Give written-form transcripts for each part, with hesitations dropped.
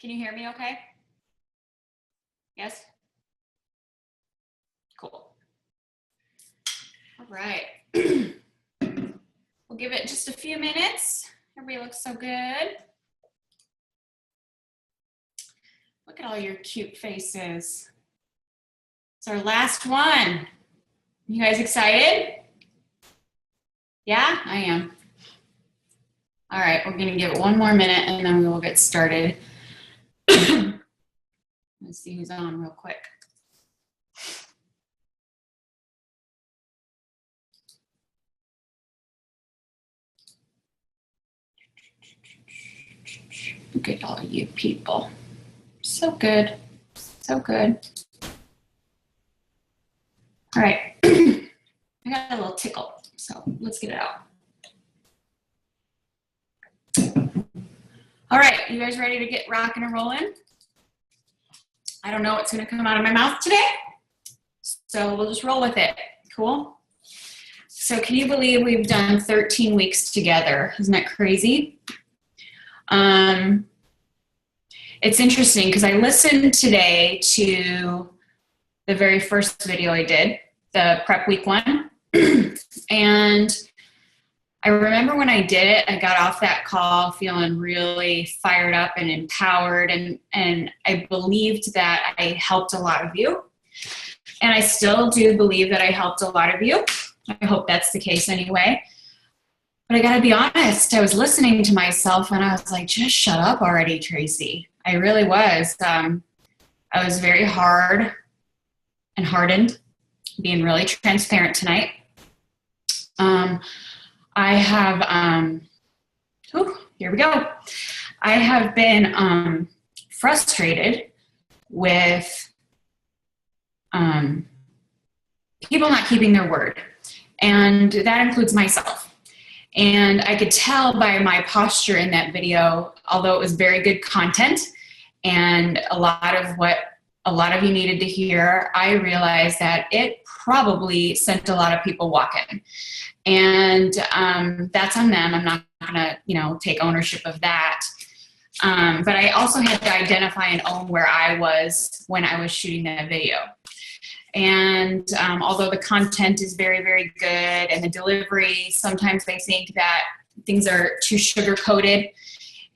Can you hear me okay? Yes? Cool. All right. We'll give it just a few minutes. Everybody looks so good. Look at all your cute faces. It's our last one. You guys excited? Yeah, I am. All right, we're gonna give it one more minute and then we will get started. Let's see who's on real quick. Look at all you people. So good, so good. All right, I got a little tickle, so let's get it out. All right, you guys ready to get rocking and rolling? I don't know what's gonna come out of my mouth today, so we'll just roll with it. Cool? So can you believe we've done 13 weeks together? Isn't that crazy? It's interesting because I listened today to the very first video I did, the prep week one. And I remember when I did it, I got off that call feeling really fired up and empowered. And I believed that I helped a lot of you. And I still do believe that I helped a lot of you. I hope that's the case anyway. But I gotta be honest, I was listening to myself and I was like, just shut up already, Tracy. I really was. I was very hard and hardened, being really transparent tonight. I have, here we go. I have been frustrated with people not keeping their word. And that includes myself. And I could tell by my posture in that video, although it was very good content and a lot of what a lot of you needed to hear, I realized that it probably sent a lot of people walking. And that's on them. I'm not gonna, take ownership of that. But I also had to identify and own where I was when I was shooting that video. And although the content is very, very good and the delivery, sometimes I think that things are too sugar-coated.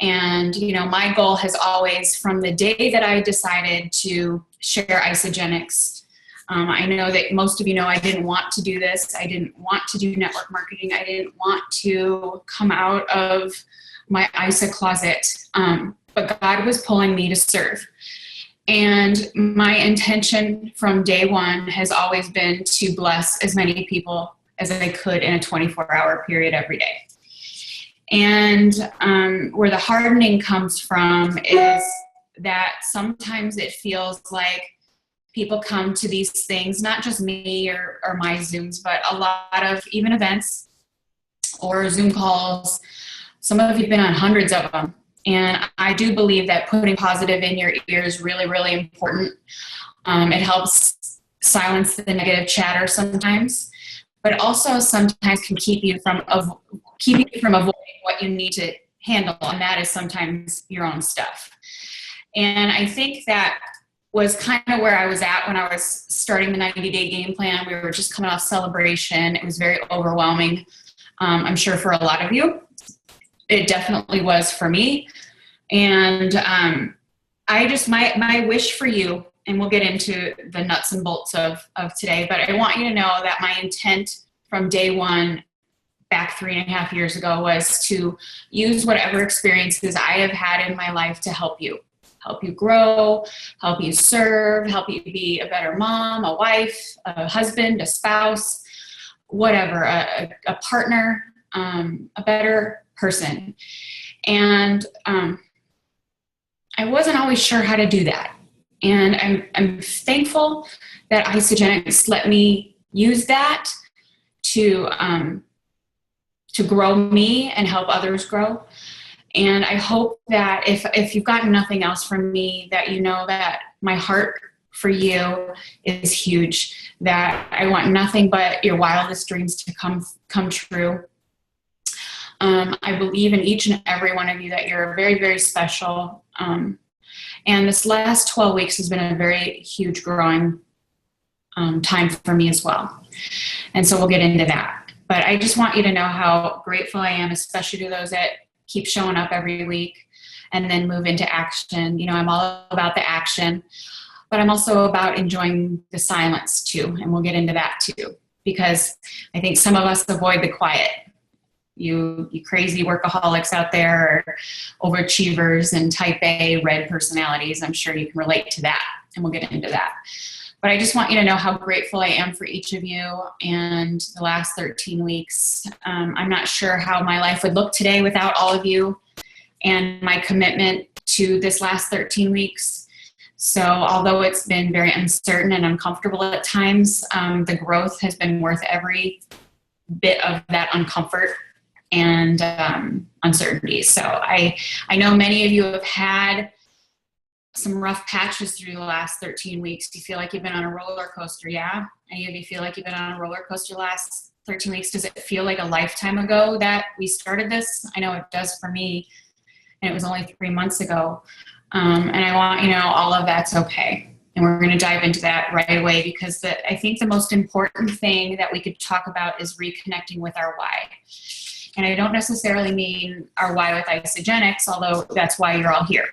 And, my goal has always, from the day that I decided to share isogenics, I know that most of you know I didn't want to do this. I didn't want to do network marketing. I didn't want to come out of my ISA closet, but God was pulling me to serve. And my intention from day one has always been to bless as many people as I could in a 24-hour period every day. And where the hardening comes from is that sometimes it feels like people come to these things, not just me or my Zooms, but a lot of even events or Zoom calls. Some of you have been on hundreds of them. And I do believe that putting positive in your ear is really, really important. It helps silence the negative chatter sometimes, but also sometimes can keep you from avoiding what you need to handle, and that is sometimes your own stuff. And I think that was kind of where I was at when I was starting the 90-day game plan. We were just coming off celebration. It was very overwhelming. I'm sure for a lot of you. It definitely was for me. And my wish for you, and we'll get into the nuts and bolts of today, but I want you to know that my intent from day one, back 3.5 years ago, was to use whatever experiences I have had in my life to help you grow, help you serve, help you be a better mom, a wife, a husband, a spouse, whatever, a partner, a better person. And I wasn't always sure how to do that. And I'm thankful that Isogenics let me use that to grow me and help others grow. And I hope that if you've gotten nothing else from me, that you know that my heart for you is huge, that I want nothing but your wildest dreams to come true. I believe in each and every one of you that you're very, very special. And this last 12 weeks has been a very huge growing time for me as well. And so we'll get into that. But I just want you to know how grateful I am, especially to those that keep showing up every week and then move into action. You know, I'm all about the action, but I'm also about enjoying the silence too. And we'll get into that too, because I think some of us avoid the quiet. You crazy workaholics out there, or overachievers and type A red personalities, I'm sure you can relate to that, and we'll get into that. But I just want you to know how grateful I am for each of you and the last 13 weeks. I'm not sure how my life would look today without all of you and my commitment to this last 13 weeks. So although it's been very uncertain and uncomfortable at times, the growth has been worth every bit of that uncomfort and uncertainty. So I know many of you have had some rough patches through the last 13 weeks. Do you feel like you've been on a roller coaster? Yeah? Any of you feel like you've been on a roller coaster the last 13 weeks? Does it feel like a lifetime ago that we started this? I know it does for me, and it was only 3 months ago. And I want you to know all of that's okay. And we're going to dive into that right away, because I think the most important thing that we could talk about is reconnecting with our why. And I don't necessarily mean our why with Isagenix, although that's why you're all here.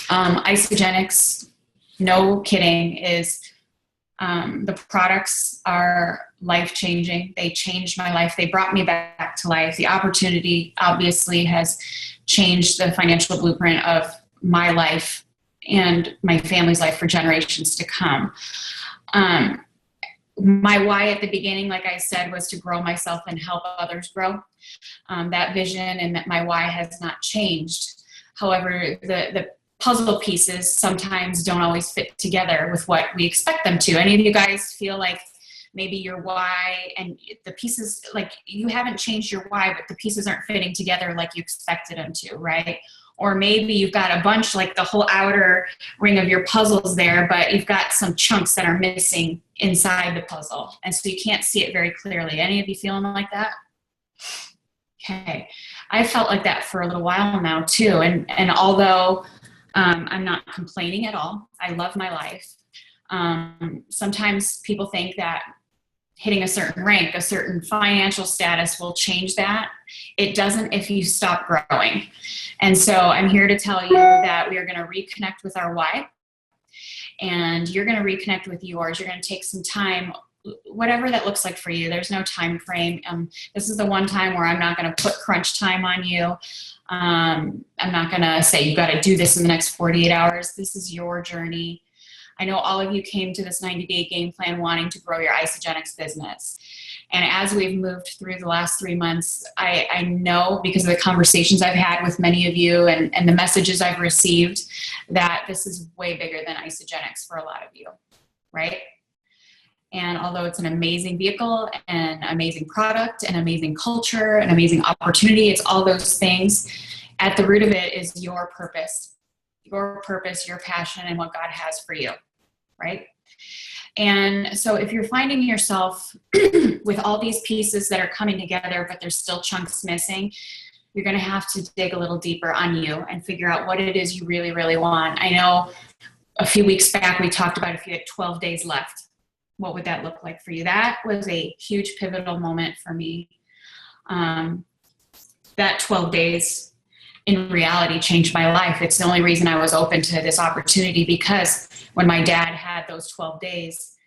Isagenix, no kidding, is the products are life-changing. They changed my life. They brought me back to life. The opportunity obviously has changed the financial blueprint of my life and my family's life for generations to come. My why at the beginning, like I said, was to grow myself and help others grow. That vision and that my why has not changed. However, the puzzle pieces sometimes don't always fit together with what we expect them to. Any of you guys feel like maybe your why and the pieces, like you haven't changed your why, but the pieces aren't fitting together like you expected them to, right? Or maybe you've got a bunch, like the whole outer ring of your puzzles there, but you've got some chunks that are missing inside the puzzle. And so you can't see it very clearly. Any of you feeling like that? Okay. I felt like that for a little while now too. And although I'm not complaining at all, I love my life. Sometimes people think that hitting a certain rank, a certain financial status will change that. It doesn't if you stop growing. And so I'm here to tell you that we are going to reconnect with our why, and you're going to reconnect with yours. You're going to take some time, whatever that looks like for you. There's no time frame. This is the one time where I'm not going to put crunch time on you. I'm not going to say you've got to do this in the next 48 hours. This is your journey. I know all of you came to this 90-day game plan wanting to grow your Isagenix business. And as we've moved through the last 3 months, I know, because of the conversations I've had with many of you and the messages I've received, that this is way bigger than Isagenix for a lot of you, right? And although it's an amazing vehicle, an amazing product, an amazing culture, an amazing opportunity, it's all those things. At the root of it is your purpose, your passion, and what God has for you, right? And so if you're finding yourself with all these pieces that are coming together, but there's still chunks missing, you're going to have to dig a little deeper on you and figure out what it is you really, really want. I know a few weeks back we talked about if you had 12 days left, what would that look like for you? That was a huge pivotal moment for me. That 12 days in reality changed my life. It's the only reason I was open to this opportunity, because when my dad had those 12 days,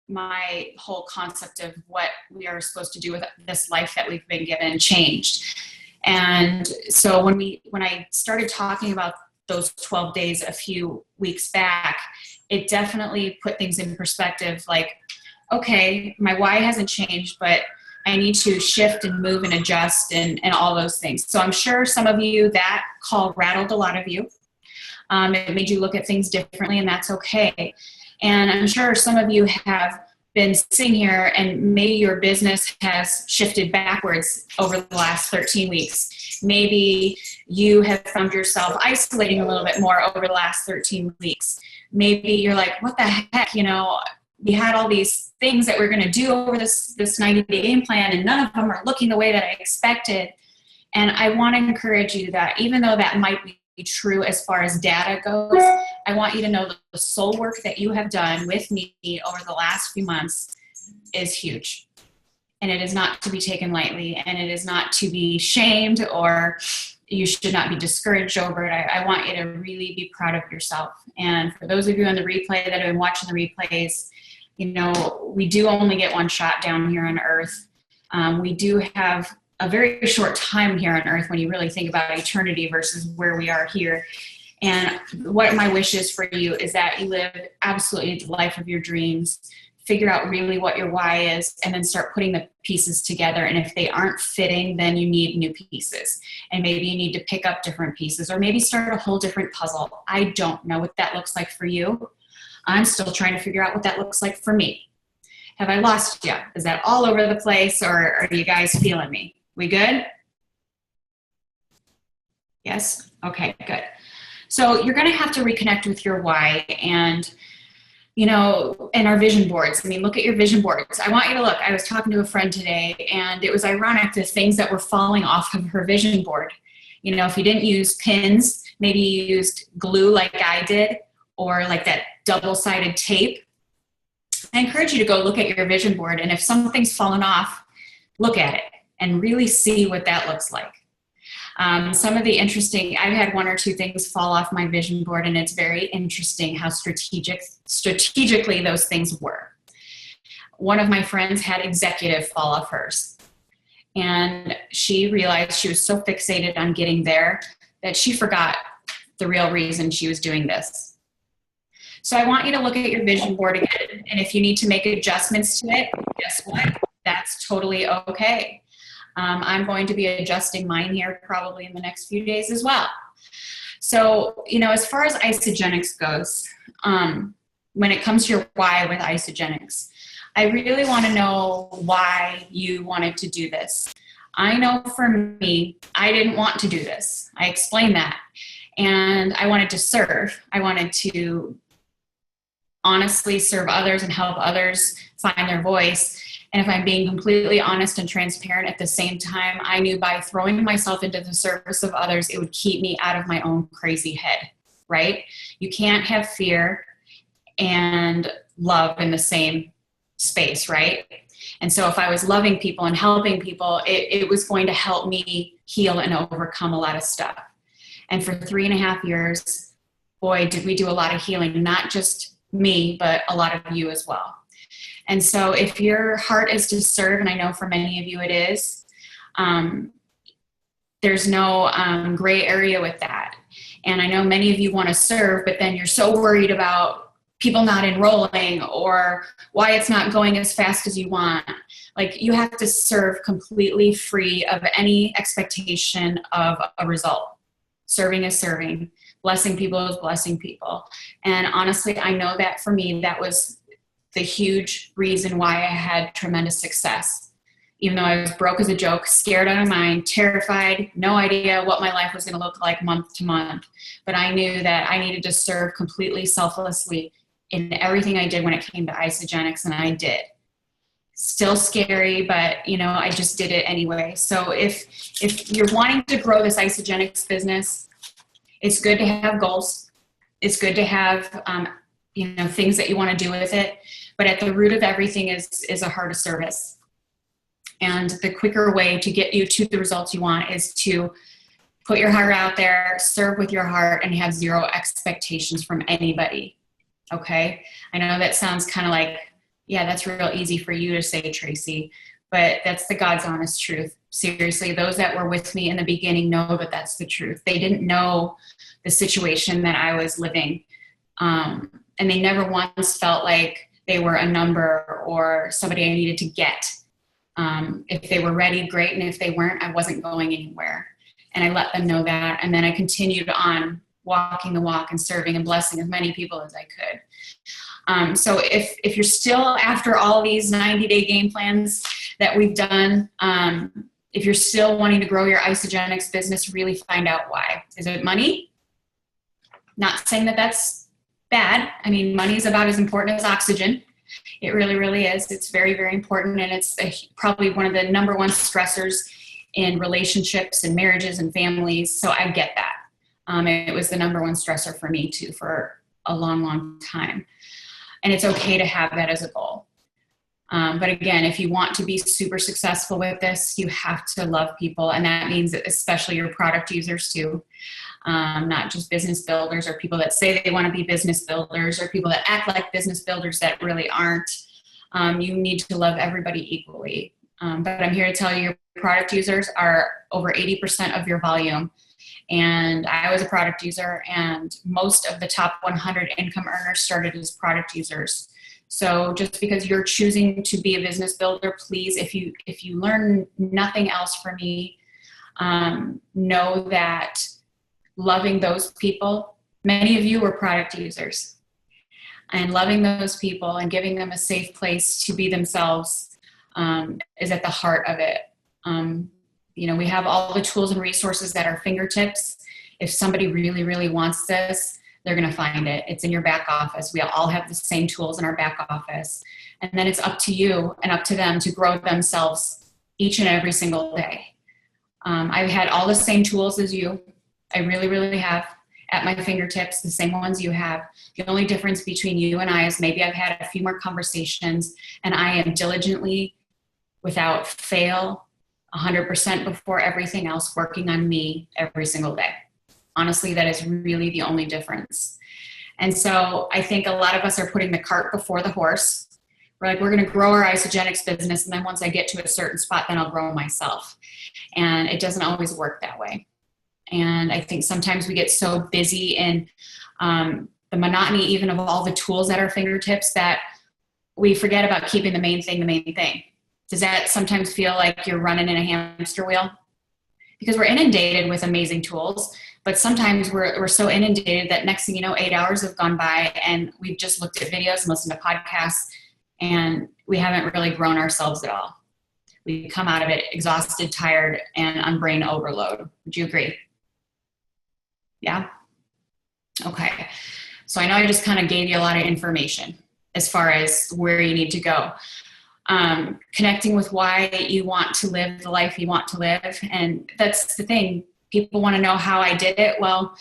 my whole concept of what we are supposed to do with this life that we've been given changed. And so when I started talking about those 12 days a few weeks back, it definitely put things in perspective. Like, okay, my why hasn't changed, but I need to shift and move and adjust and all those things. So I'm sure some of you, that call rattled a lot of you. It made you look at things differently, and that's okay. And I'm sure some of you have been sitting here and maybe your business has shifted backwards over the last 13 weeks. Maybe you have found yourself isolating a little bit more over the last 13 weeks. Maybe you're like, what the heck, you know, we had all these things that we're going to do over this 90-day game plan, and none of them are looking the way that I expected. And I want to encourage you that even though that might be true as far as data goes. I want you to know that the soul work that you have done with me over the last few months is huge. And it is not to be taken lightly, and it is not to be shamed, or you should not be discouraged over it. I want you to really be proud of yourself. And for those of you on the replay that have been watching the replays, you know, we do only get one shot down here on earth. We do have a very short time here on earth when you really think about eternity versus where we are here. And what my wish is for you is that you live absolutely the life of your dreams, figure out really what your why is, and then start putting the pieces together. And if they aren't fitting, then you need new pieces. And maybe you need to pick up different pieces, or maybe start a whole different puzzle. I don't know what that looks like for you. I'm still trying to figure out what that looks like for me. Have I lost you? Is that all over the place, or are you guys feeling me? We good? Yes? Okay, good. So you're going to have to reconnect with your why, and you know, and our vision boards. I mean, look at your vision boards. I want you to look. I was talking to a friend today, and it was ironic, the things that were falling off of her vision board. You know, if you didn't use pins, maybe you used glue like I did, or like that double-sided tape. I encourage you to go look at your vision board, and if something's fallen off, look at it and really see what that looks like. Some of the interesting, I've had one or two things fall off my vision board, and it's very interesting how strategically those things were. One of my friends had executive fall off hers, and she realized she was so fixated on getting there that she forgot the real reason she was doing this. So I want you to look at your vision board again, and if you need to make adjustments to it, guess what? That's totally okay. I'm going to be adjusting mine here probably in the next few days as well. So, you know, as far as Isagenix goes, when it comes to your why with Isagenix, I really want to know why you wanted to do this. I know for me, I didn't want to do this. I explained that. And I wanted to serve. I wanted to honestly serve others and help others find their voice. And if I'm being completely honest and transparent at the same time, I knew by throwing myself into the service of others, it would keep me out of my own crazy head, right? You can't have fear and love in the same space, right? And so if I was loving people and helping people, it was going to help me heal and overcome a lot of stuff. And for 3.5 years, boy, did we do a lot of healing, not just me, but a lot of you as well. And so if your heart is to serve, and I know for many of you it is, there's no gray area with that. And I know many of you want to serve, but then you're so worried about people not enrolling or why it's not going as fast as you want. Like, you have to serve completely free of any expectation of a result. Serving is serving. Blessing people is blessing people. And honestly, I know that for me, that was the huge reason why I had tremendous success. Even though I was broke as a joke, scared out of mind, terrified, no idea what my life was going to look like month to month. But I knew that I needed to serve completely selflessly in everything I did when it came to Isagenix, and I did. Still scary, but you know, I just did it anyway. So if you're wanting to grow this Isagenix business, it's good to have goals. It's good to have you know, things that you want to do with it. But at the root of everything is a heart of service. And the quicker way to get you to the results you want is to put your heart out there, serve with your heart, and have zero expectations from anybody. Okay? I know that sounds kind of like, yeah, that's real easy for you to say, Tracy, but that's the God's honest truth. Seriously, those that were with me in the beginning know that that's the truth. They didn't know the situation that I was living. And they never once felt like they were a number or somebody I needed to get. If they were ready, great. And if they weren't, I wasn't going anywhere. And I let them know that. And then I continued on walking the walk and serving and blessing as many people as I could. So if you're still after all these 90-day game plans that we've done, if you're still wanting to grow your Isagenix business, really find out why. Is it money? Not saying that that's bad. I mean, money is about as important as oxygen. It really, really is. It's very, very important. And it's probably one of the number one stressors in relationships and marriages and families. So I get that. It was the number one stressor for me too for a long, long time. And it's okay to have that as a goal. But again, if you want to be super successful with this, you have to love people. And that means especially your product users too, not just business builders or people that say they want to be business builders or people that act like business builders that really aren't. You need to love everybody equally. But I'm here to tell you your product users are over 80% of your volume. And I was a product user, and most of the top 100 income earners started as product users. So just because you're choosing to be a business builder, please, if you learn nothing else from me, know that loving those people, many of you were product users, and loving those people and giving them a safe place to be themselves is at the heart of it. We have all the tools and resources at our fingertips. If somebody really, really wants this, they're going to find it. It's in your back office. We all have the same tools in our back office. And then it's up to you and up to them to grow themselves each and every single day. I've had all the same tools as you. I really, really have at my fingertips, the same ones you have. The only difference between you and I is maybe I've had a few more conversations, and I am diligently, without fail, 100% before everything else, working on me every single day. Honestly, that is really the only difference. And so I think a lot of us are putting the cart before the horse. We're like, we're going to grow our isogenics business, and then once I get to a certain spot, then I'll grow myself. And it doesn't always work that way. And I think sometimes we get so busy in the monotony even of all the tools at our fingertips that we forget about keeping the main thing the main thing. Does that sometimes feel like you're running in a hamster wheel? Because we're inundated with amazing tools, but sometimes we're so inundated that next thing you know, 8 hours have gone by and we've just looked at videos and listened to podcasts, and we haven't really grown ourselves at all. We come out of it exhausted, tired, and on brain overload. Would you agree? Yeah? Okay. So I know I just kind of gave you a lot of information as far as where you need to go. Connecting with why you want to live the life you want to live. And that's the thing. People want to know how I did it. Well,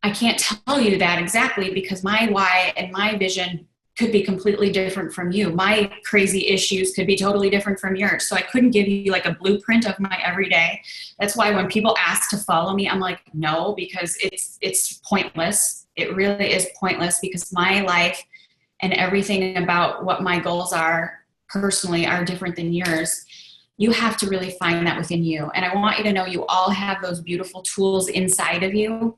I can't tell you that exactly because my why and my vision could be completely different from you. My crazy issues could be totally different from yours. So I couldn't give you like a blueprint of my everyday. That's why when people ask to follow me, I'm like, no, because it's pointless. It really is pointless because my life and everything about what my goals are personally are different than yours. You have to really find that within you. And I want you to know you all have those beautiful tools inside of you.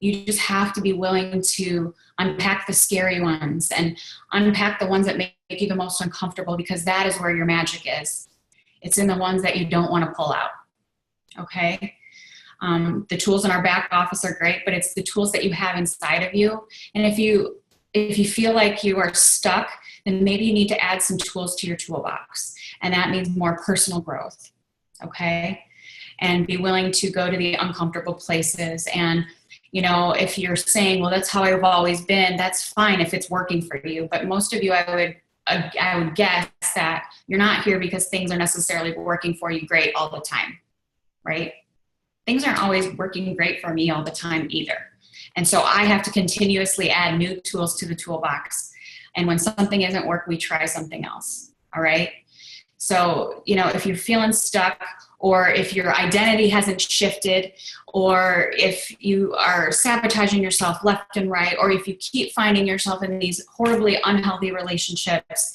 You just have to be willing to unpack the scary ones and unpack the ones that make you the most uncomfortable, because that is where your magic is. It's in the ones that you don't want to pull out. Okay? The tools in our back office are great, but it's the tools that you have inside of you. And if you feel like you are stuck, then maybe you need to add some tools to your toolbox. And that means more personal growth. Okay? And be willing to go to the uncomfortable places. And if you're saying, well, that's how I've always been, that's fine if it's working for you. But most of you, I would guess that you're not here because things are necessarily working for you great all the time, right? Things aren't always working great for me all the time either. And so I have to continuously add new tools to the toolbox. And when something isn't working, we try something else, all right? So, if you're feeling stuck, or if your identity hasn't shifted, or if you are sabotaging yourself left and right, or if you keep finding yourself in these horribly unhealthy relationships,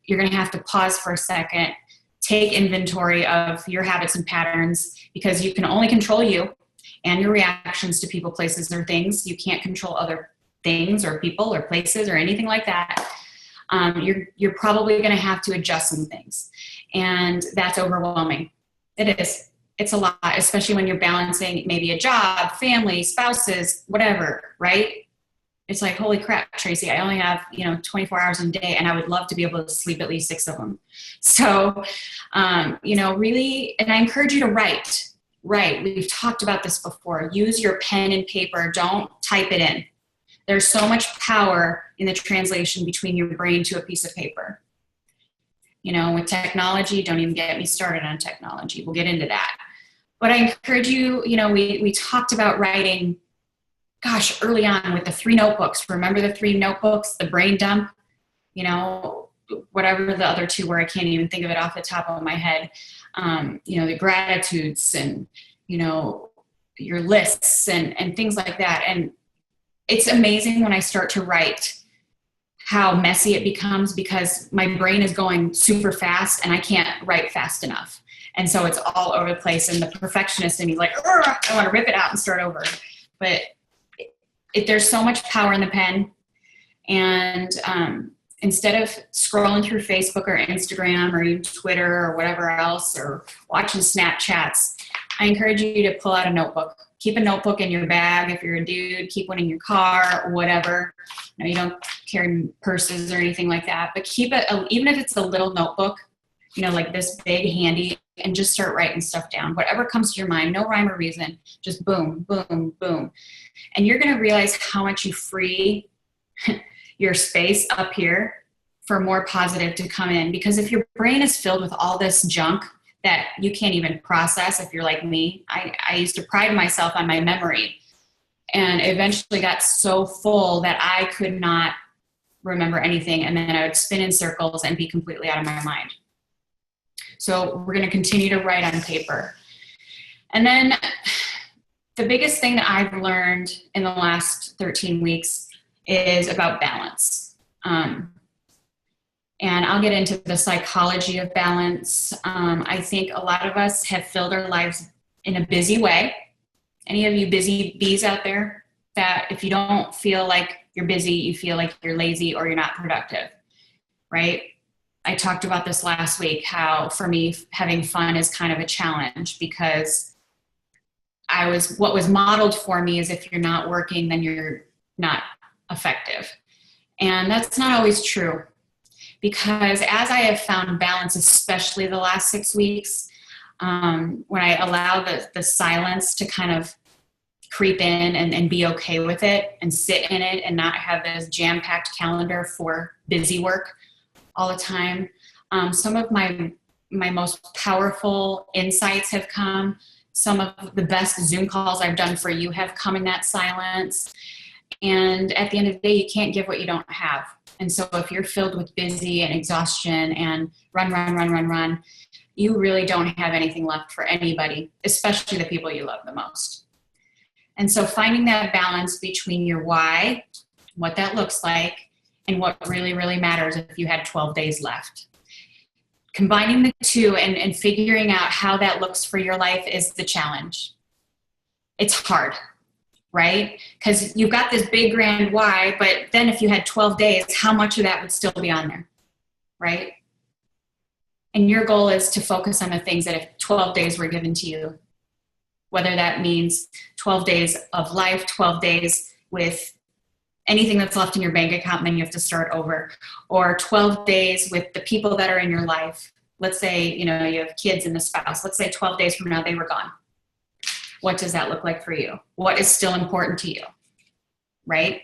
you're going to have to pause for a second, take inventory of your habits and patterns, because you can only control you and your reactions to people, places, or things. You can't control other things or people or places or anything like that. You're probably going to have to adjust some things, and that's overwhelming. It is. It's a lot, especially when you're balancing maybe a job, family, spouses, whatever, right? It's like, holy crap, Tracy, I only have, 24 hours in a day, and I would love to be able to sleep at least 6 of them. So, really, and I encourage you to write. We've talked about this before. Use your pen and paper. Don't type it in. There's so much power in the translation between your brain to a piece of paper. With technology, don't even get me started on technology. We'll get into that. But I encourage you, we talked about writing gosh, early on with the 3 notebooks. Remember the 3 notebooks, the brain dump, you know, whatever the other 2 were, I can't even think of it off the top of my head. You know, the gratitudes and, you know, your lists and things like that. And it's amazing when I start to write how messy it becomes, because my brain is going super fast and I can't write fast enough. And so it's all over the place. And the perfectionist in me is like, I want to rip it out and start over. But there's so much power in the pen. And instead of scrolling through Facebook or Instagram or even Twitter or whatever else, or watching Snapchats, I encourage you to pull out a notebook. Keep a notebook in your bag. If you're a dude, keep one in your car or whatever. You know, you don't carry purses or anything like that, but keep it, even if it's a little notebook, you know, like this big handy, and just start writing stuff down. Whatever comes to your mind, no rhyme or reason, just boom, boom, boom. And you're going to realize how much you free your space up here for more positive to come in. Because if your brain is filled with all this junk that you can't even process, if you're like me, I used to pride myself on my memory, and eventually got so full that I could not remember anything. And then I would spin in circles and be completely out of my mind. So we're going to continue to write on paper. And then the biggest thing that I've learned in the last 13 weeks is about balance. And I'll get into the psychology of balance. I think a lot of us have filled our lives in a busy way. Any of you busy bees out there, that if you don't feel like you're busy, you feel like you're lazy or you're not productive, right? I talked about this last week, how for me, having fun is kind of a challenge, because what was modeled for me is if you're not working, then you're not effective. And that's not always true, because as I have found balance, especially the last 6 weeks, when I allow the silence to kind of creep in and be okay with it and sit in it and not have this jam-packed calendar for busy work all the time, some of my most powerful insights have come. Some of the best Zoom calls I've done for you have come in that silence. And at the end of the day, you can't give what you don't have. And so if you're filled with busy and exhaustion and run, you really don't have anything left for anybody, especially the people you love the most. And so finding that balance between your why, what that looks like, and what really, really matters if you had 12 days left. Combining the two and figuring out how that looks for your life is the challenge. It's hard, right? Because you've got this big grand why, but then if you had 12 days, how much of that would still be on there, right? And your goal is to focus on the things that if 12 days were given to you, whether that means 12 days of life, 12 days with anything that's left in your bank account, and then you have to start over, or 12 days with the people that are in your life. Let's say, you know, you have kids and a spouse. Let's say 12 days from now, they were gone. What does that look like for you? What is still important to you, right?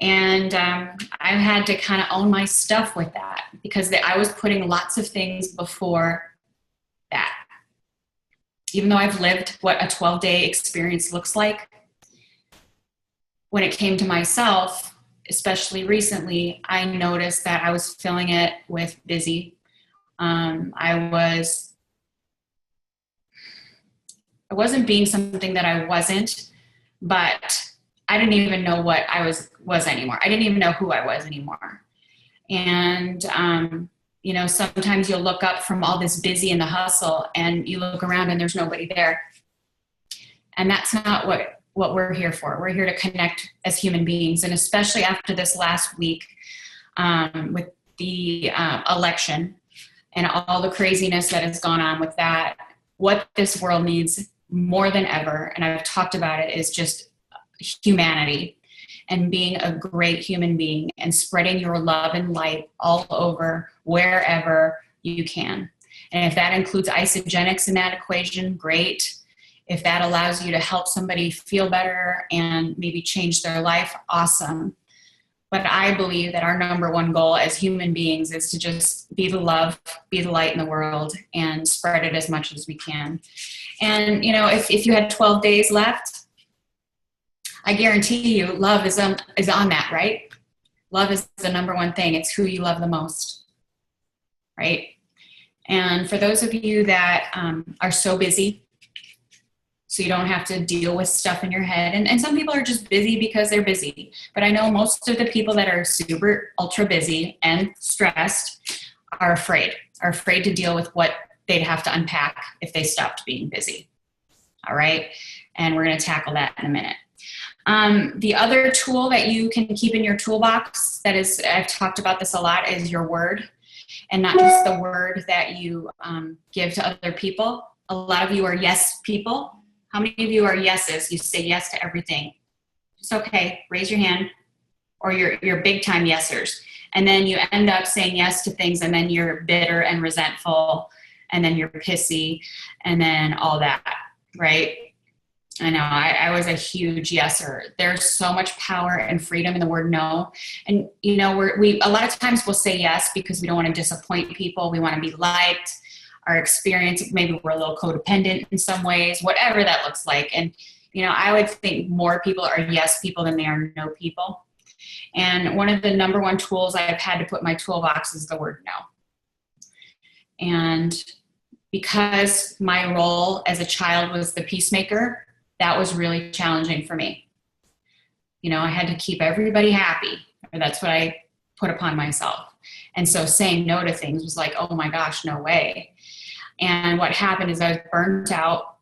And I've had to kind of own my stuff with that, because I was putting lots of things before that. Even though I've lived what a 12-day experience looks like, when it came to myself, especially recently, I noticed that I was filling it with busy. I wasn't being something that I wasn't, but I didn't even know what I was anymore. I didn't even know who I was anymore. And, you know, sometimes you'll look up from all this busy and the hustle, and you look around and there's nobody there. And that's not what we're here for. We're here to connect as human beings. And especially after this last week with the election and all the craziness that has gone on with that, what this world needs more than ever, and I've talked about it, is just humanity and being a great human being and spreading your love and light all over wherever you can. And if that includes isogenics in that equation, great. If that allows you to help somebody feel better and maybe change their life, awesome. But I believe that our number one goal as human beings is to just be the love, be the light in the world, and spread it as much as we can. And, you know, if you had 12 days left, I guarantee you love is on that, right? Love is the number one thing. It's who you love the most, right? And for those of you that are so busy, so you don't have to deal with stuff in your head, and some people are just busy because they're busy, but I know most of the people that are super ultra busy and stressed are afraid to deal with what they'd have to unpack if they stopped being busy. All right, and we're going to tackle that in a minute. The other tool that you can keep in your toolbox, that is, I've talked about this a lot, is your word, and not just the word that you give to other people. A lot of you are yes people. How many of you are yeses? You say yes to everything. It's okay, raise your hand, or you're big time yesers. And then you end up saying yes to things, and then you're bitter and resentful, and then you're pissy, and then all that, right? I know, I was a huge yeser. There's so much power and freedom in the word no. And, you know, we a lot of times we'll say yes because we don't want to disappoint people. We want to be liked. Our experience, maybe we're a little codependent in some ways, whatever that looks like. And, you know, I would think more people are yes people than they are no people. And one of the number one tools I've had to put in my toolbox is the word no. And because my role as a child was the peacemaker, that was really challenging for me. You know, I had to keep everybody happy, or that's what I put upon myself. And so saying no to things was like, oh my gosh, no way. And what happened is I was burnt out,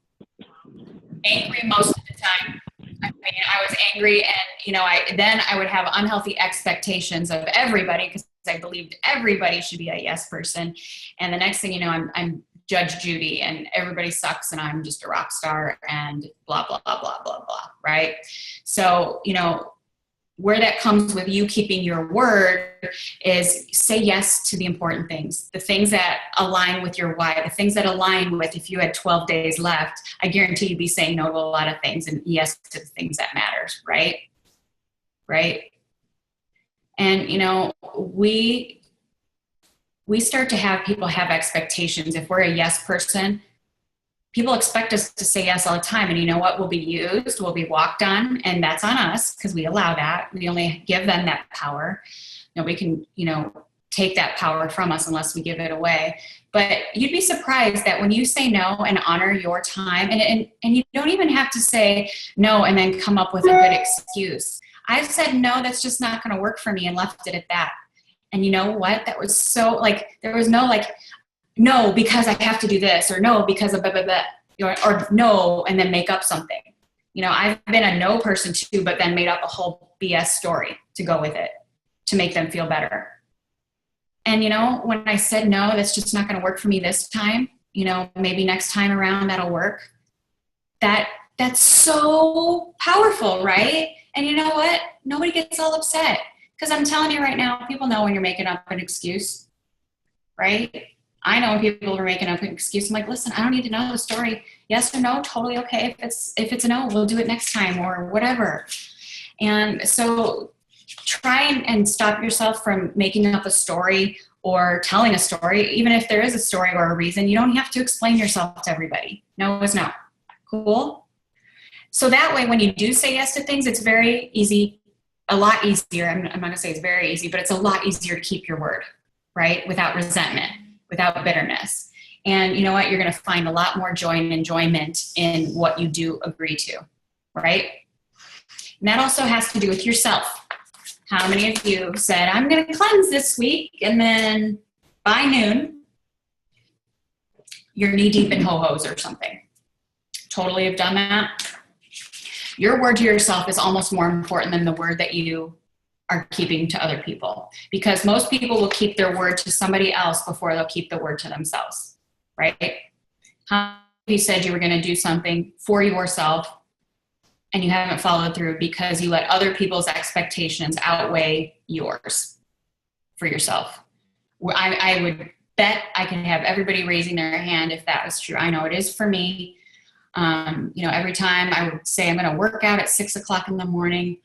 angry most of the time. I mean, I was angry, and, you know, then I would have unhealthy expectations of everybody because I believed everybody should be a yes person. And the next thing you know, I'm Judge Judy, and everybody sucks, and I'm just a rock star, and blah, blah, blah, blah, blah, blah, right? So, you know, where that comes with you keeping your word is say yes to the important things, the things that align with your why, the things that align with, if you had 12 days left, I guarantee you'd be saying no to a lot of things and yes to the things that matters, right? Right? And, you know, we start to have people have expectations. If we're a yes person, people expect us to say yes all the time. And you know what? We'll be used, we'll be walked on, and that's on us because we allow that. We only give them that power. Nobody can, you know, take that power from us unless we give it away. But you'd be surprised that when you say no and honor your time, and you don't even have to say no and then come up with a good excuse. I've said no, that's just not going to work for me, and left it at that. And you know what? That was so, like, there was no, like, no, because I have to do this, or no, because of blah, blah, blah, or no, and then make up something. You know, I've been a no person too, but then made up a whole BS story to go with it, to make them feel better. And, you know, when I said, no, that's just not going to work for me this time, you know, maybe next time around that'll work. That's so powerful, right? And you know what? Nobody gets all upset. Because I'm telling you right now, people know when you're making up an excuse, right? I know when people are making up an excuse. I'm like, listen, I don't need to know the story. Yes or no, totally okay. If it's a no, we'll do it next time or whatever. And so try and stop yourself from making up a story or telling a story. Even if there is a story or a reason, you don't have to explain yourself to everybody. No is no. Cool? So that way, when you do say yes to things, it's very easy. A lot easier. I'm not going to say it's very easy, but it's a lot easier to keep your word, right? Without resentment, without bitterness. And you know what? You're going to find a lot more joy and enjoyment in what you do agree to, right? And that also has to do with yourself. How many of you said, I'm going to cleanse this week, and then by noon, you're knee deep in ho-hos or something? Totally have done that. Your word to yourself is almost more important than the word that you are keeping to other people, because most people will keep their word to somebody else before they'll keep the word to themselves, right? How many of you said you were going to do something for yourself and you haven't followed through because you let other people's expectations outweigh yours for yourself? I would bet I can have everybody raising their hand if that was true. I know it is for me. You know, every time I would say I'm going to work out at 6 o'clock in the morning,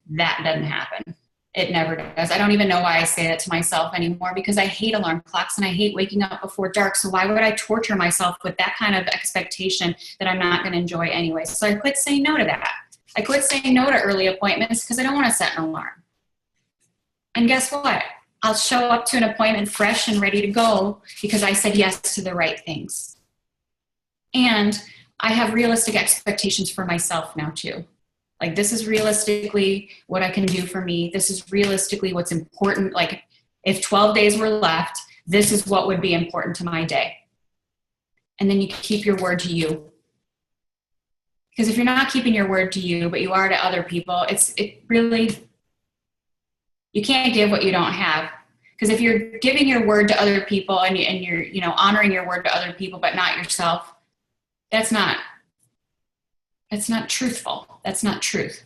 that doesn't happen. It never does. I don't even know why I say that to myself anymore, because I hate alarm clocks and I hate waking up before dark. So why would I torture myself with that kind of expectation that I'm not going to enjoy anyway? So I quit saying no to that. I quit saying no to early appointments because I don't want to set an alarm. And guess what? I'll show up to an appointment fresh and ready to go because I said yes to the right things. And I have realistic expectations for myself now too. Like, this is realistically what I can do for me. This is realistically what's important. Like, if 12 days were left, this is what would be important to my day. And then you keep your word to you. Because if you're not keeping your word to you, but you are to other people, it really, you can't give what you don't have. Because if you're giving your word to other people and you're honoring your word to other people, but not yourself, that's not truthful. That's not truth.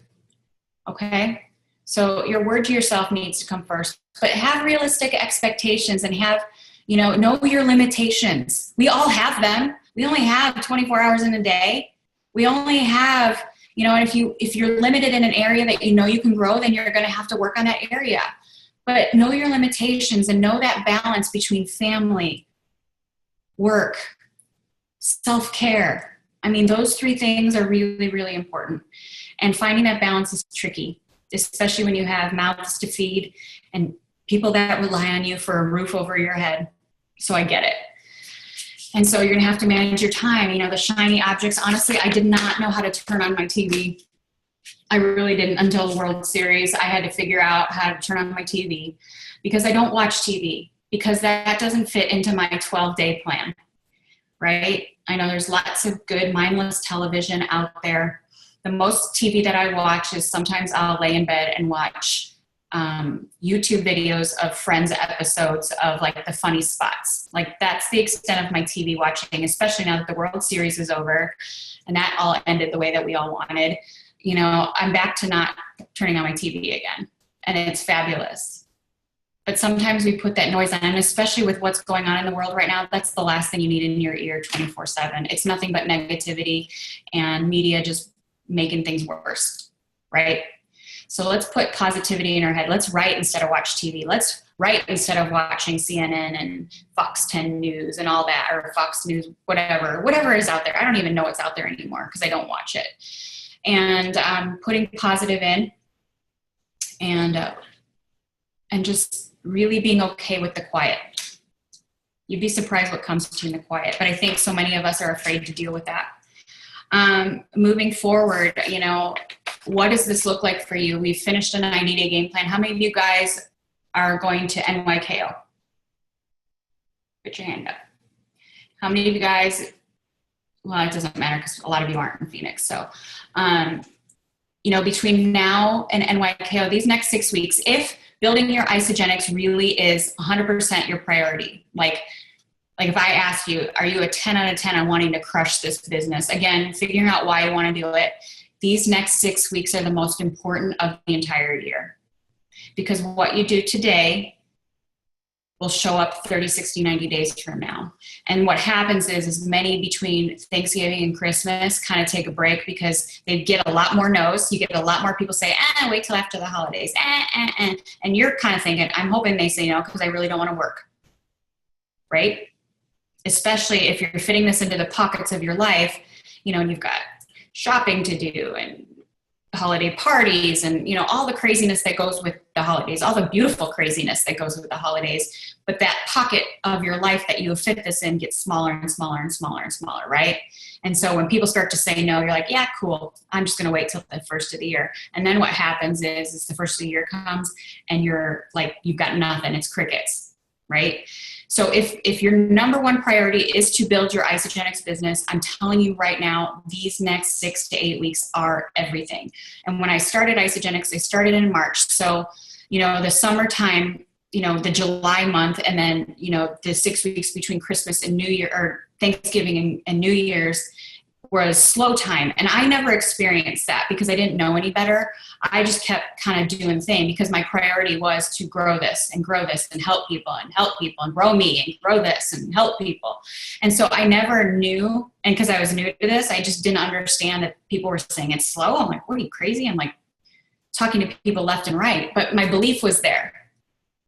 Okay? So your word to yourself needs to come first, but have realistic expectations and have, know your limitations. We all have them. We only have 24 hours in a day. We only have, and if you're limited in an area that you can grow, then you're going to have to work on that area. But know your limitations and know that balance between family, work, self-care. I mean, those three things are really, really important. And finding that balance is tricky, especially when you have mouths to feed and people that rely on you for a roof over your head. So I get it. And so you're going to have to manage your time. The shiny objects. Honestly, I did not know how to turn on my TV. I really didn't until the World Series. I had to figure out how to turn on my TV because I don't watch TV because that doesn't fit into my 12-day plan, right? I know there's lots of good mindless television out there. The most TV that I watch is sometimes I'll lay in bed and watch YouTube videos of Friends episodes of like the funny spots. Like, that's the extent of my TV watching, especially now that the World Series is over and that all ended the way that we all wanted. I'm back to not turning on my TV again, and it's fabulous. But sometimes we put that noise on, and especially with what's going on in the world right now, that's the last thing you need in your ear 24/7. It's nothing but negativity and media just making things worse, right? So let's put positivity in our head. Let's write instead of watch TV. Let's write instead of watching CNN and Fox 10 News and all that, or Fox News, whatever is out there. I don't even know what's out there anymore because I don't watch it. And putting positive in and just really being okay with the quiet. You'd be surprised what comes to you in the quiet, but I think so many of us are afraid to deal with that. Moving forward, what does this look like for you? We've finished a 90-day game plan. How many of you guys are going to NYKO? Put your hand up. How many of you guys, well, it doesn't matter because a lot of you aren't in Phoenix. So, between now and NYKO, these next 6 weeks, if building your isogenics really is 100% your priority, like if I asked you, are you a 10 out of 10 on wanting to crush this business? Again, figuring out why you want to do it. These next 6 weeks are the most important of the entire year, because what you do today will show up 30, 60, 90 days from now. And what happens is many between Thanksgiving and Christmas kind of take a break because they get a lot more no's. You get a lot more people say, wait till after the holidays. And you're kind of thinking, I'm hoping they say no because I really don't want to work, right? Especially if you're fitting this into the pockets of your life, and you've got shopping to do and holiday parties and, all the craziness that goes with the holidays, all the beautiful craziness that goes with the holidays. But that pocket of your life that you fit this in gets smaller and smaller and smaller and smaller, right? And so when people start to say no, you're like, yeah, cool. I'm just going to wait till the first of the year. And then what happens is the first of the year comes and you're like, you've got nothing. It's crickets, right? So if your number one priority is to build your isogenics business, I'm telling you right now, these next 6 to 8 weeks are everything. And when I started isogenics, I started in March. So, the summertime, the July month, and then, the 6 weeks between Christmas and New Year, or Thanksgiving and New Year's, was slow time. And I never experienced that because I didn't know any better. I just kept kind of doing things because my priority was to grow this and help people and grow me and grow this and help people. And so I never knew, and because I was new to this, I just didn't understand that people were saying it's slow. I'm like, what, are you crazy? I'm like talking to people left and right, but my belief was there.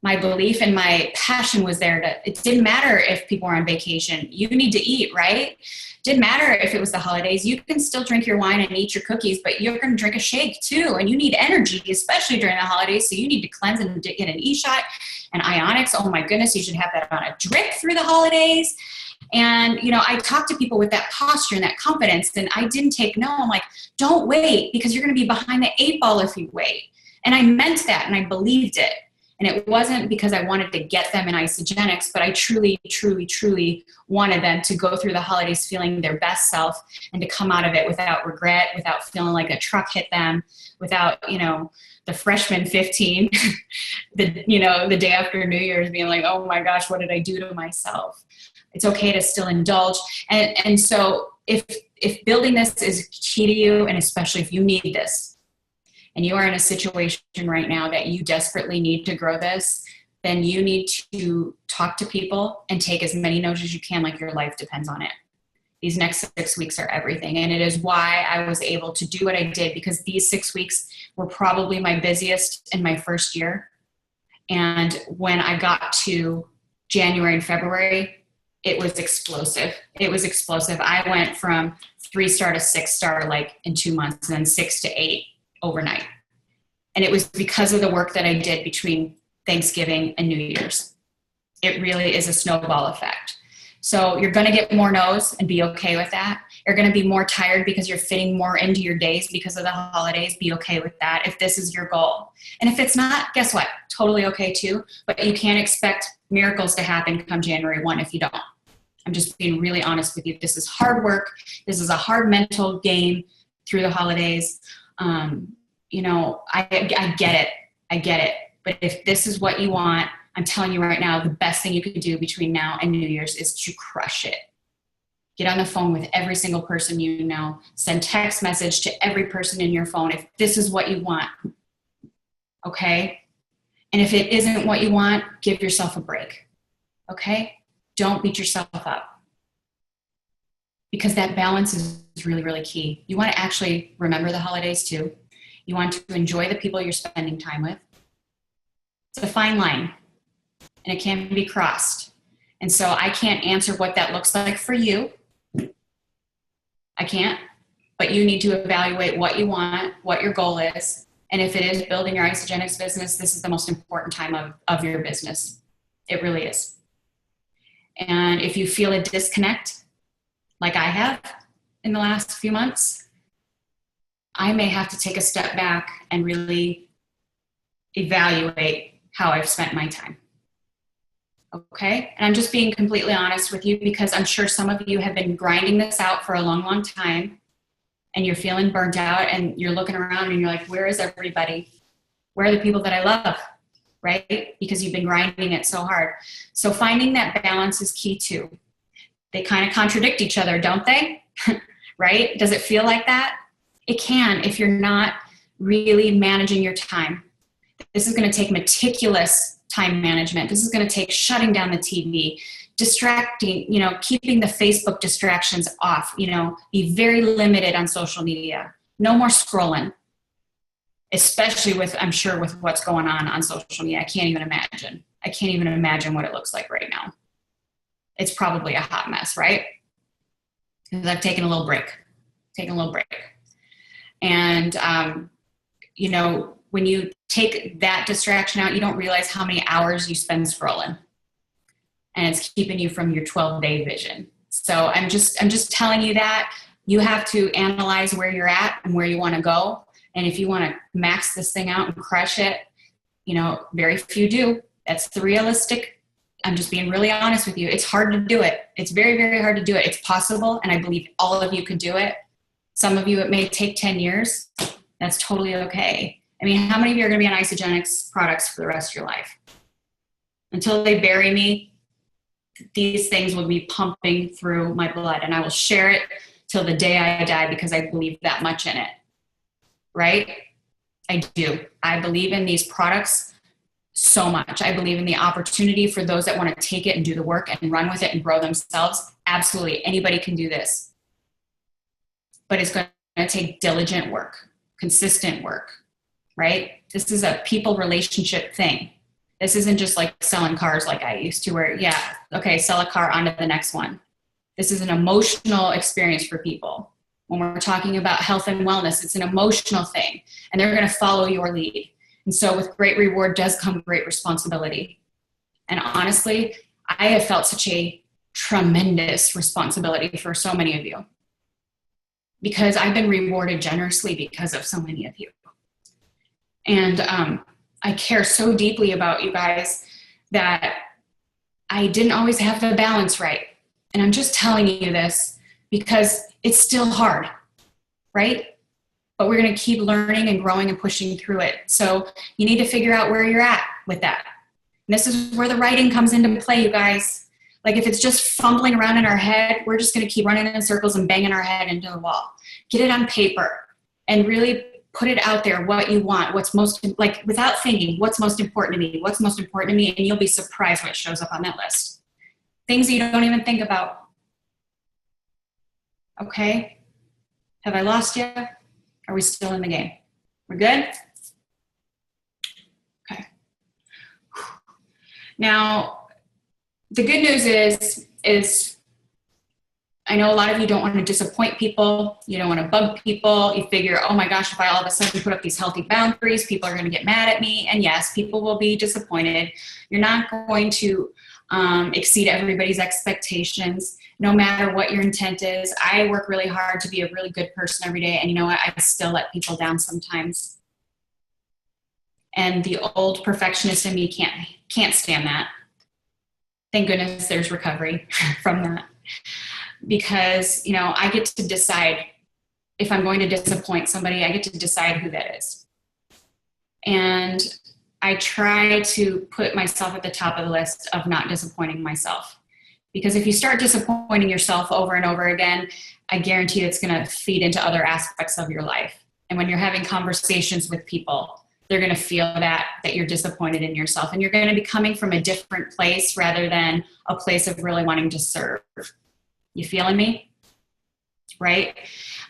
my belief and my passion was there to, it didn't matter if people were on vacation. You need to eat, right? Didn't matter if it was the holidays. You can still drink your wine and eat your cookies, but you're going to drink a shake too. And you need energy, especially during the holidays. So you need to cleanse and get an e-shot and ionics. Oh my goodness, you should have that on a drip through the holidays. And, you know, I talk to people with that posture and that confidence, and I didn't take no. I'm like, don't wait, because you're going to be behind the 8-ball if you wait. And I meant that, and I believed it. And it wasn't because I wanted to get them in isogenics, but I truly, truly, truly wanted them to go through the holidays feeling their best self and to come out of it without regret, without feeling like a truck hit them, without, you know, the freshman 15, the day after New Year's being like, oh my gosh, what did I do to myself? It's okay to still indulge. And so if building this is key to you, and especially if you need this, and you are in a situation right now that you desperately need to grow this, then you need to talk to people and take as many notes as you can, like your life depends on it. These next 6 weeks are everything. And it is why I was able to do what I did, because these 6 weeks were probably my busiest in my first year. And when I got to January and February, it was explosive. It was explosive. I went from 3-star to 6-star like in 2 months, and then 6 to 8 overnight. And it was because of the work that I did between Thanksgiving and New Year's. It really is a snowball effect. So you're going to get more no's and be okay with that. You're going to be more tired because you're fitting more into your days because of the holidays. Be okay with that if this is your goal. And if it's not, guess what? Totally okay too. But you can't expect miracles to happen come January 1 if you don't. I'm just being really honest with you. This is hard work. This is a hard mental game through the holidays. You know, I get it. I get it. But if this is what you want, I'm telling you right now, the best thing you could do between now and New Year's is to crush it. Get on the phone with every single person you know. Send text message to every person in your phone if this is what you want. Okay? And if it isn't what you want, give yourself a break. Okay? Don't beat yourself up. Because that balance is really, really key. You want to actually remember the holidays too. You want to enjoy the people you're spending time with. It's a fine line, and it can be crossed. And so I can't answer what that looks like for you. I can't, but you need to evaluate what you want, what your goal is. And if it is building your isogenics business, this is the most important time of your business. It really is. And if you feel a disconnect, like I have in the last few months, I may have to take a step back and really evaluate how I've spent my time. Okay? And I'm just being completely honest with you, because I'm sure some of you have been grinding this out for a long, long time, and you're feeling burnt out, and you're looking around and you're like, where is everybody? Where are the people that I love? Right? Because you've been grinding it so hard. So finding that balance is key too. They kind of contradict each other, don't they? Right? Does it feel like that? It can if you're not really managing your time. This is going to take meticulous time management. This is going to take shutting down the TV, distracting, keeping the Facebook distractions off, be very limited on social media. No more scrolling, especially I'm sure with what's going on social media. I can't even imagine what it looks like right now. It's probably a hot mess, right? Because I've taken a little break. And, when you take that distraction out, you don't realize how many hours you spend scrolling. And it's keeping you from your 12-day vision. So I'm just telling you that you have to analyze where you're at and where you want to go. And if you want to max this thing out and crush it, very few do. That's the realistic. I'm just being really honest with you. It's hard to do it. It's very, very hard to do it. It's possible. And I believe all of you could do it. Some of you, it may take 10 years. That's totally okay. I mean, how many of you are going to be on isogenics products for the rest of your life? Until they bury me, these things will be pumping through my blood, and I will share it till the day I die because I believe that much in it, right? I do. I believe in these products so much. I believe in the opportunity for those that want to take it and do the work and run with it and grow themselves. Absolutely. Anybody can do this. But it's going to take diligent work, consistent work, right? This is a people relationship thing. This isn't just like selling cars like I used to where, yeah, okay, sell a car, on to the next one. This is an emotional experience for people. When we're talking about health and wellness, it's an emotional thing, and they're going to follow your lead. And so with great reward does come great responsibility. And honestly, I have felt such a tremendous responsibility for so many of you because I've been rewarded generously because of so many of you. And I care so deeply about you guys that I didn't always have the balance right. And I'm just telling you this because it's still hard, right? But we're going to keep learning and growing and pushing through it. So you need to figure out where you're at with that. And this is where the writing comes into play, you guys. Like if it's just fumbling around in our head, we're just going to keep running in circles and banging our head into the wall. Get it on paper and really put it out there, what you want, what's most, like without thinking, what's most important to me, what's most important to me, and you'll be surprised what shows up on that list. Things that you don't even think about. Okay? Have I lost you? Are we still in the game? We're good? Okay. Now, the good news is I know a lot of you don't want to disappoint people. You don't want to bug people. You figure, oh my gosh, if I all of a sudden put up these healthy boundaries, people are going to get mad at me. And yes, people will be disappointed. You're not going to exceed everybody's expectations, no matter what your intent is. I work really hard to be a really good person every day. And you know what? I still let people down sometimes. And the old perfectionist in me can't stand that. Thank goodness there's recovery from that. Because, you know, I get to decide if I'm going to disappoint somebody. I get to decide who that is. And I try to put myself at the top of the list of not disappointing myself. Because if you start disappointing yourself over and over again, I guarantee it's going to feed into other aspects of your life. And when you're having conversations with people, they're going to feel that you're disappointed in yourself. And you're going to be coming from a different place rather than a place of really wanting to serve. You feeling me? Right?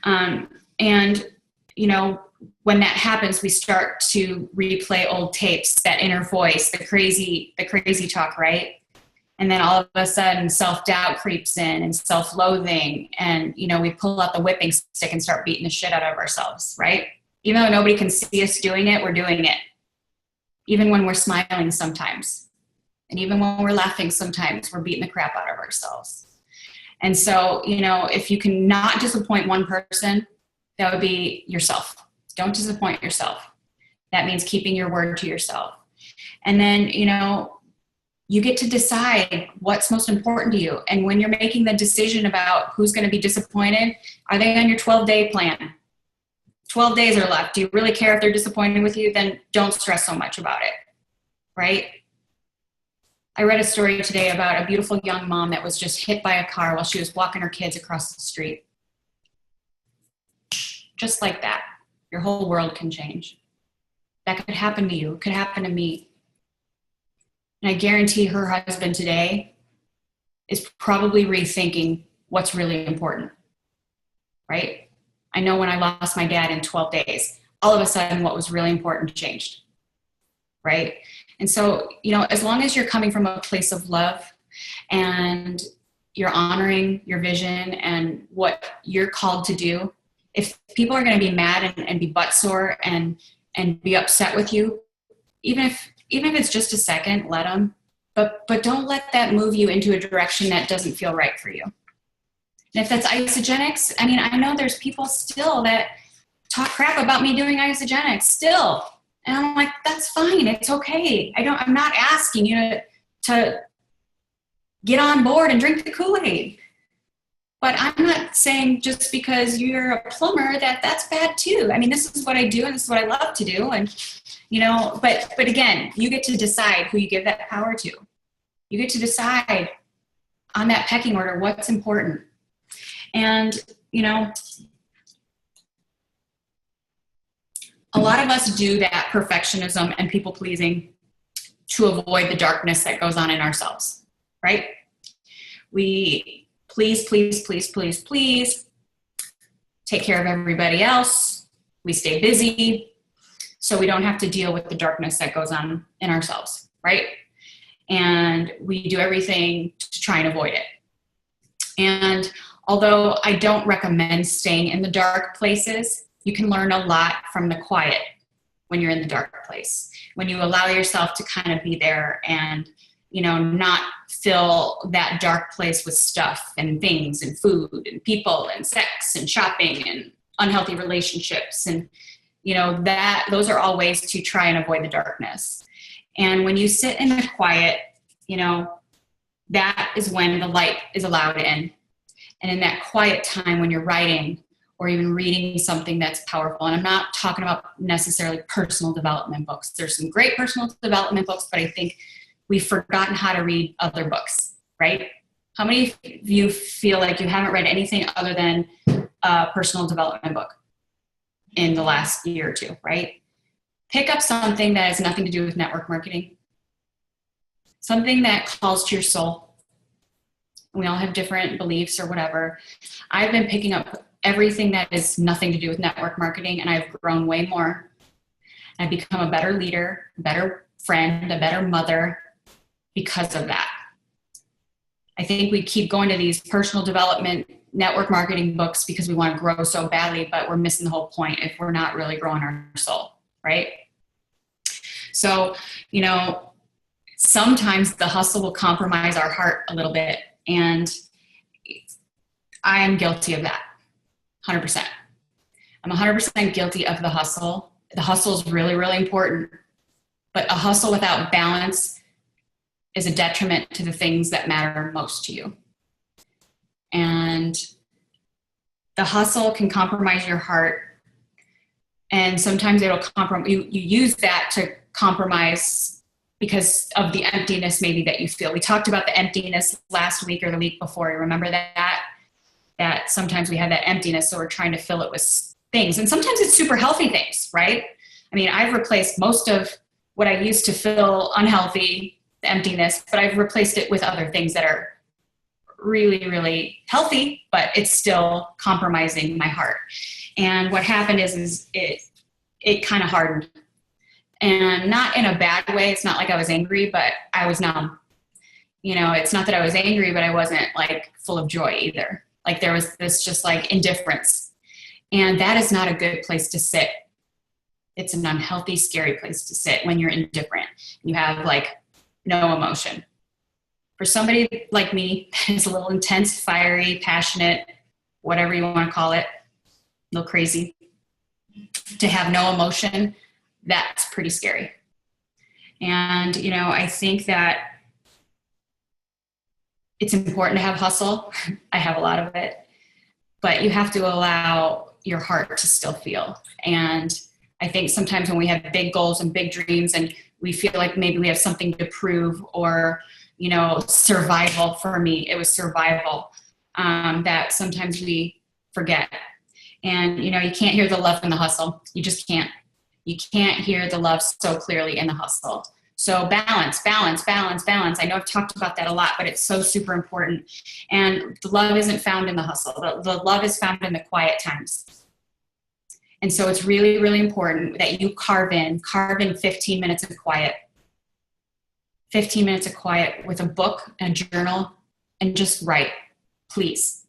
And, you know, when that happens, we start to replay old tapes, that inner voice, the crazy talk, right? And then all of a sudden self-doubt creeps in and self-loathing. And, you know, we pull out the whipping stick and start beating the shit out of ourselves, right? Even though nobody can see us doing it, we're doing it. Even when we're smiling sometimes. And even when we're laughing sometimes, we're beating the crap out of ourselves. And so, you know, if you can not disappoint one person, that would be yourself. Don't disappoint yourself. That means keeping your word to yourself. And then, you know, you get to decide what's most important to you. And when you're making the decision about who's going to be disappointed, are they on your 12-day plan? 12 days are left. Do you really care if they're disappointed with you? Then don't stress so much about it, right? I read a story today about a beautiful young mom that was just hit by a car while she was walking her kids across the street. Just like that, your whole world can change. That could happen to you. It could happen to me. And I guarantee her husband today is probably rethinking what's really important, right? I know when I lost my dad in 12 days, all of a sudden what was really important changed, right? And so, you know, as long as you're coming from a place of love and you're honoring your vision and what you're called to do, if people are going to be mad and be butt sore and be upset with you, even if it's just a second, let them. But don't let that move you into a direction that doesn't feel right for you. And if that's isogenics, I mean, I know there's people still that talk crap about me doing isogenics still. And I'm like, that's fine. It's okay. I'm not asking you to get on board and drink the Kool-Aid. But I'm not saying just because you're a plumber that's bad too. I mean, this is what I do and this is what I love to do. And, you know, but again, you get to decide who you give that power to. You get to decide on that pecking order what's important. And, you know, a lot of us do that perfectionism and people pleasing to avoid the darkness that goes on in ourselves, right? We please take care of everybody else. We stay busy so we don't have to deal with the darkness that goes on in ourselves. right? And we do everything to try and avoid it. And although I don't recommend staying in the dark places, you can learn a lot from the quiet when you're in the dark place. When you allow yourself to kind of be there and, not fill that dark place with stuff and things and food and people and sex and shopping and unhealthy relationships. And, those are all ways to try and avoid the darkness. And when you sit in the quiet, that is when the light is allowed in. And in that quiet time when you're writing or even reading something that's powerful, and I'm not talking about necessarily personal development books. There's some great personal development books, but I think we've forgotten how to read other books, right? How many of you feel like you haven't read anything other than a personal development book in the last year or two, right? Pick up something that has nothing to do with network marketing. Something that calls to your soul. We all have different beliefs or whatever. I've been picking up everything that is nothing to do with network marketing, and I've grown way more. I've become a better leader, a better friend, a better mother because of that. I think we keep going to these personal development network marketing books because we want to grow so badly, but we're missing the whole point if we're not really growing our soul, right? So, sometimes the hustle will compromise our heart a little bit. And I am guilty of that, 100%. I'm 100% guilty of the hustle. The hustle is really, really important. But a hustle without balance is a detriment to the things that matter most to you. And the hustle can compromise your heart. And sometimes it'll compromise, you use that to compromise because of the emptiness maybe that you feel. We talked about the emptiness last week or the week before. You remember that? That sometimes we have that emptiness, so we're trying to fill it with things. And sometimes it's super healthy things, right? I mean, I've replaced most of what I used to feel unhealthy, the emptiness, but I've replaced it with other things that are really, really healthy, but it's still compromising my heart. And what happened is it kind of hardened. And not in a bad way. It's not like I was angry, but I was numb. It's not that I was angry, but I wasn't like full of joy either. Like there was this just like indifference. And that is not a good place to sit. It's an unhealthy, scary place to sit when you're indifferent. You have like no emotion. For somebody like me, who's a little intense, fiery, passionate, whatever you want to call it, a little crazy, to have no emotion, that's pretty scary. And, I think that it's important to have hustle. I have a lot of it, but you have to allow your heart to still feel. And I think sometimes when we have big goals and big dreams and we feel like maybe we have something to prove or, survival, for me, it was survival, that sometimes we forget. And, you can't hear the love in the hustle. You just can't. You can't hear the love so clearly in the hustle. So balance. I know I've talked about that a lot, but it's so super important. And the love isn't found in the hustle. The love is found in the quiet times. And so it's really, really important that you carve in 15 minutes of quiet. 15 minutes of quiet with a book and a journal and just write, please.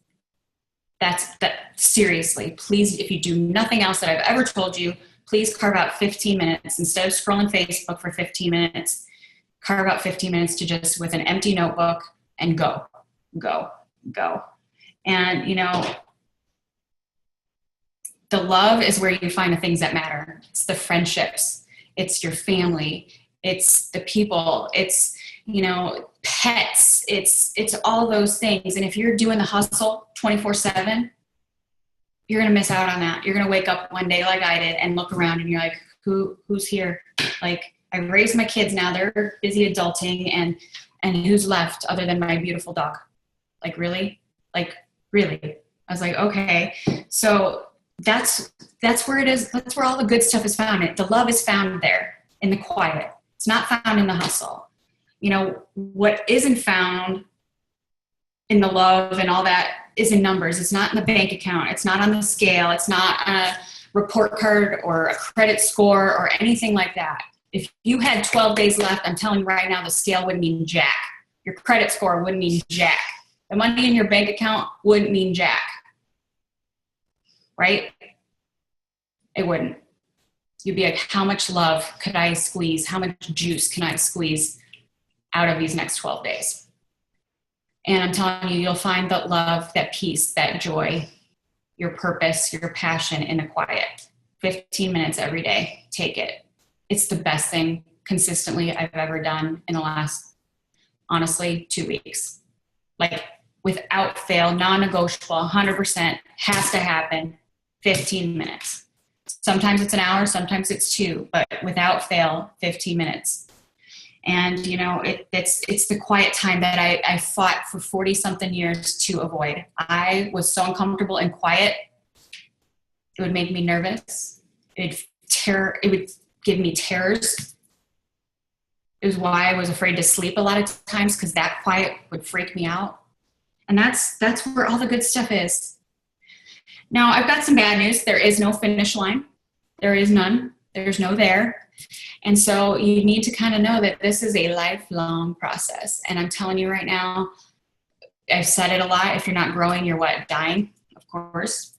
That seriously, please, if you do nothing else that I've ever told you, please carve out 15 minutes. Instead of scrolling Facebook for 15 minutes, carve out 15 minutes to just with an empty notebook and go. And, the love is where you find the things that matter. It's the friendships. It's your family. It's the people. It's, pets. It's all those things. And if you're doing the hustle 24/7, you're going to miss out on that. You're going to wake up one day like I did and look around and you're like, who's here? Like, I raised my kids now. They're busy adulting and who's left other than my beautiful dog? Like, really? Like, really? I was like, okay. So that's where it is. That's where all the good stuff is found. The love is found there in the quiet. It's not found in the hustle. What isn't found in the love and all that is in numbers. It's not in the bank account. It's not on the scale. It's not on a report card or a credit score or anything like that. If you had 12 days left, I'm telling you right now, the scale wouldn't mean jack. Your credit score wouldn't mean jack. The money in your bank account wouldn't mean jack, right? It wouldn't. You'd be like, how much love could I squeeze? How much juice can I squeeze out of these next 12 days? And I'm telling you, you'll find that love, that peace, that joy, your purpose, your passion in the quiet. 15 minutes every day. Take it. It's the best thing consistently I've ever done in the last, honestly, 2 weeks. Like, without fail, non-negotiable, 100%, has to happen, 15 minutes. Sometimes it's an hour, sometimes it's 2, but without fail, 15 minutes. And, you know, it's the quiet time that I fought for 40-something years to avoid. I was so uncomfortable and quiet. It would make me nervous. It would give me terrors. It was why I was afraid to sleep a lot of times, because that quiet would freak me out. And that's where all the good stuff is. Now, I've got some bad news. There is no finish line. There is none. There's no there. And so you need to kind of know that this is a lifelong process. And I'm telling you right now, I've said it a lot. If you're not growing, you're what? Dying, of course.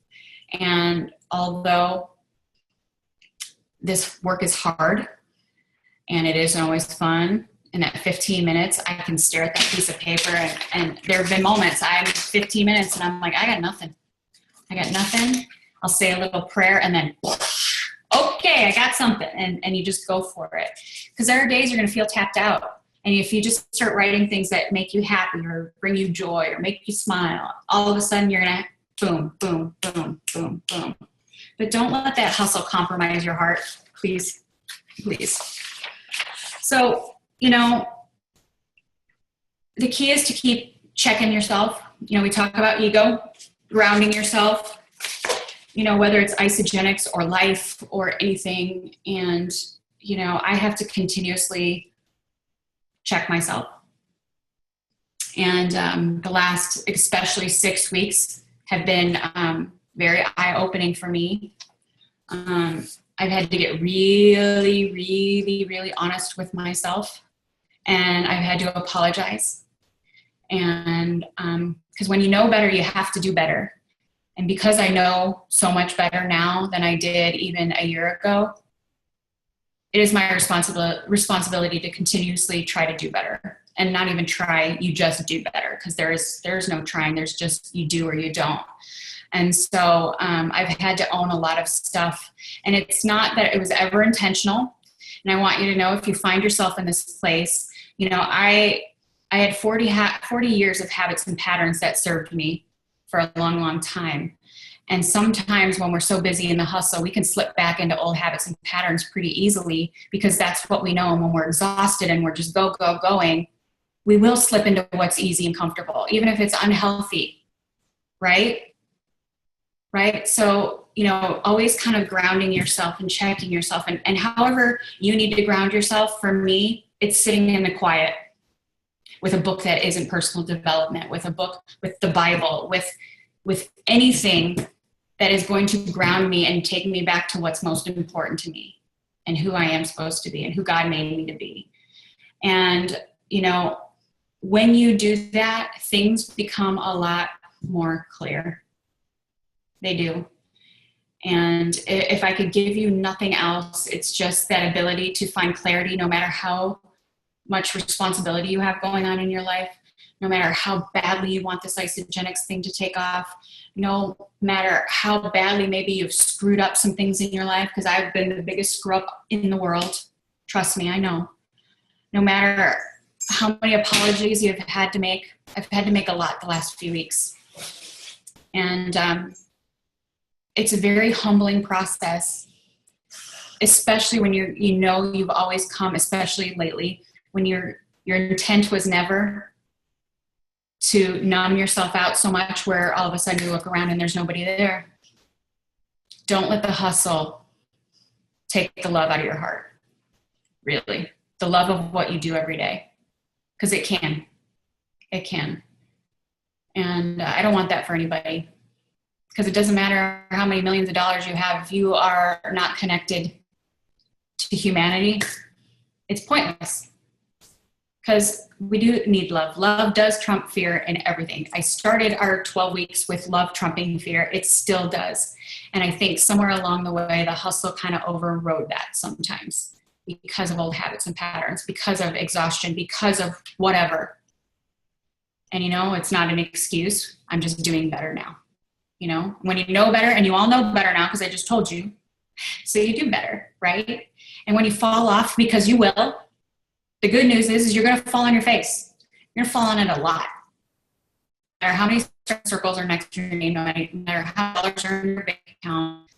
And although this work is hard and it isn't always fun, and at 15 minutes, I can stare at that piece of paper, and there have been moments I'm 15 minutes and I'm like, I got nothing. I'll say a little prayer and then, okay, I got something. And you just go for it. Because there are days you're going to feel tapped out. And if you just start writing things that make you happy or bring you joy or make you smile, all of a sudden you're going to boom, boom, boom, boom, boom. But don't let that hustle compromise your heart, please, please. So, you know, the key is to keep checking yourself. You know, we talk about ego, grounding yourself, you know, whether it's isogenics or life or anything. And, you know, I have to continuously check myself. And the last, especially 6 weeks, have been very eye-opening for me. I've had to get really, really, really honest with myself. And I've had to apologize. And because when you know better, you have to do better. And because I know so much better now than I did even a year ago, it is my responsibility to continuously try to do better. And not even try, you just do better. Because there's no trying, there's just you do or you don't. And so I've had to own a lot of stuff. And it's not that it was ever intentional. And I want you to know, if you find yourself in this place, you know, I had 40 years of habits and patterns that served me for a long, long time. And sometimes when we're so busy in the hustle, we can slip back into old habits and patterns pretty easily, because that's what we know. And when we're exhausted and we're just going, we will slip into what's easy and comfortable, even if it's unhealthy, right? Right? So, you know, always kind of grounding yourself and checking yourself. And however you need to ground yourself, for me, it's sitting in the quiet with a book that isn't personal development, with a book, with the Bible, with anything that is going to ground me and take me back to what's most important to me and who I am supposed to be and who God made me to be. And, you know, when you do that, things become a lot more clear. They do. And if I could give you nothing else, it's just that ability to find clarity, no matter how much responsibility you have going on in your life, no matter how badly you want this isogenics thing to take off, no matter how badly maybe you've screwed up some things in your life, because I've been the biggest screw up in the world. Trust me, I know. No matter how many apologies you've had to make, I've had to make a lot the last few weeks. And it's a very humbling process, especially when you know you've always come, especially lately, when your intent was never to numb yourself out so much where all of a sudden you look around and there's nobody there. Don't let the hustle take the love out of your heart, really. The love of what you do every day, because it can. It can. And I don't want that for anybody, because it doesn't matter how many millions of dollars you have. If you are not connected to humanity, It's pointless because we do need love. Love does trump fear in everything. I started our 12 weeks with love trumping fear. It still does. And I think somewhere along the way, the hustle kind of overrode that sometimes because of old habits and patterns, because of exhaustion, because of whatever. And, you know, it's not an excuse. I'm just doing better now. You know, when you know better, and you all know better now because I just told you, so you do better, right? And when you fall off, because you will, the good news is you're going to fall on your face. You're going to fall on it a lot. No matter how many circles are next to your name, no matter how dollars are in your bank account,